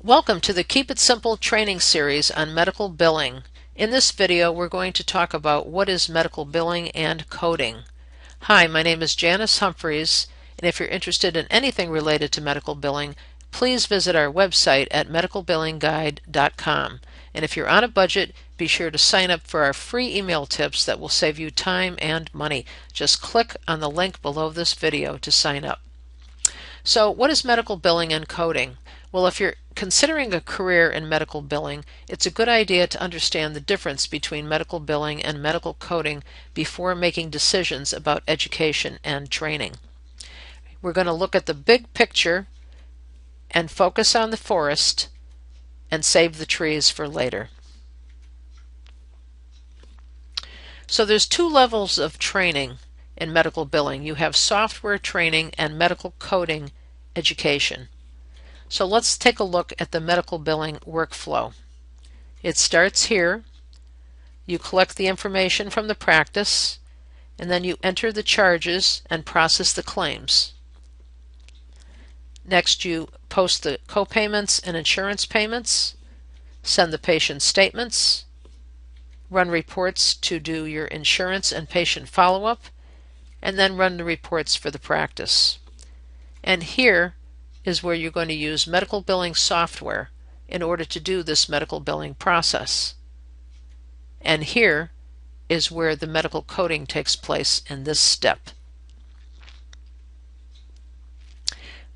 Welcome to the Keep It Simple training series on medical billing. In this video, we're going to talk about what is medical billing and coding. Hi, my name is Janice Humphreys, and if you're interested in anything related to medical billing, please visit our website at medicalbillingguide.com. And if you're on a budget, be sure to sign up for our free email tips that will save you time and money. Just click on the link below this video to sign up. So, what is medical billing and coding? Well, if you're considering a career in medical billing, it's a good idea to understand the difference between medical billing and medical coding before making decisions about education and training. We're going to look at the big picture and focus on the forest and save the trees for later. So there's two levels of training in medical billing. You have software training and medical coding education. So let's take a look at the medical billing workflow. It starts here. You collect the information from the practice, and then you enter the charges and process the claims. Next, you post the co-payments and insurance payments, send the patient statements, run reports to do your insurance and patient follow-up, and then run the reports for the practice. And here is where you're going to use medical billing software in order to do this medical billing process. And here is where the medical coding takes place in this step.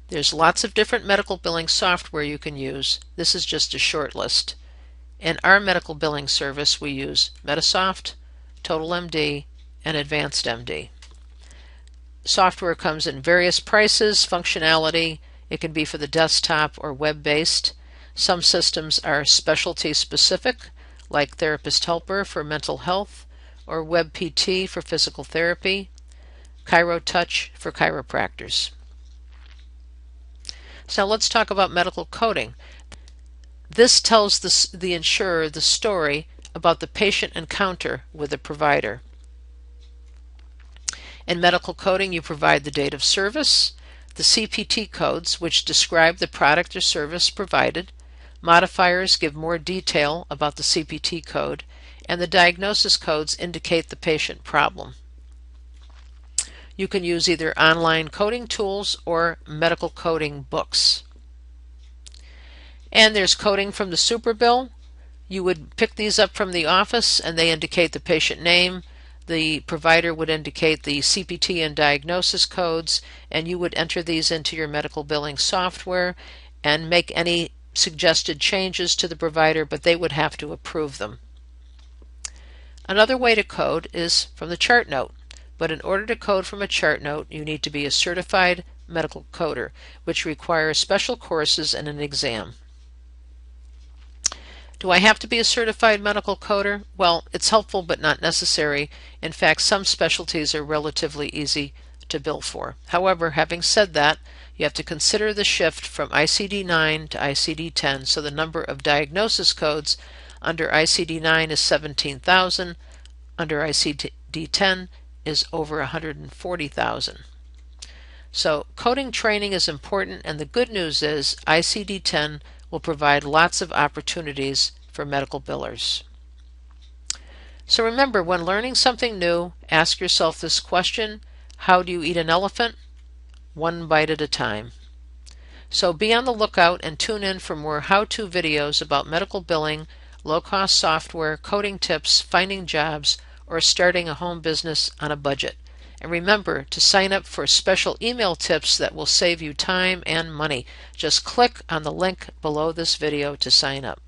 There's lots of different medical billing software you can use. This is just a short list. In our medical billing service, we use Medisoft, TotalMD, and AdvancedMD. Software comes in various prices, functionality. It can be for the desktop or web-based. Some systems are specialty specific, like Therapist Helper for mental health, or WebPT for physical therapy, ChiroTouch for chiropractors. So now let's talk about medical coding. This tells the insurer the story about the patient encounter with the provider. In medical coding, you provide the date of service, the CPT codes, which describe the product or service provided, modifiers give more detail about the CPT code, and the diagnosis codes indicate the patient problem. You can use either online coding tools or medical coding books. And there's coding from the Superbill. You would pick these up from the office and they indicate the patient name. The provider would indicate the CPT and diagnosis codes, and you would enter these into your medical billing software and make any suggested changes to the provider, but they would have to approve them. Another way to code is from the chart note, but in order to code from a chart note, you need to be a certified medical coder, which requires special courses and an exam. Do I have to be a certified medical coder? Well, it's helpful but not necessary. In fact, some specialties are relatively easy to bill for. However, having said that, you have to consider the shift from ICD-9 to ICD-10, so the number of diagnosis codes under ICD-9 is 17,000, under ICD-10 is over 140,000. So coding training is important, and the good news is ICD-10 will provide lots of opportunities for medical billers. So remember, when learning something new, ask yourself this question: how do you eat an elephant? One bite at a time. So be on the lookout and tune in for more how-to videos about medical billing, low-cost software, coding tips, finding jobs, or starting a home business on a budget. And remember to sign up for special email tips that will save you time and money. Just click on the link below this video to sign up.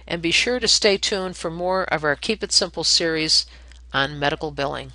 And be sure to stay tuned for more of our Keep It Simple series on medical billing.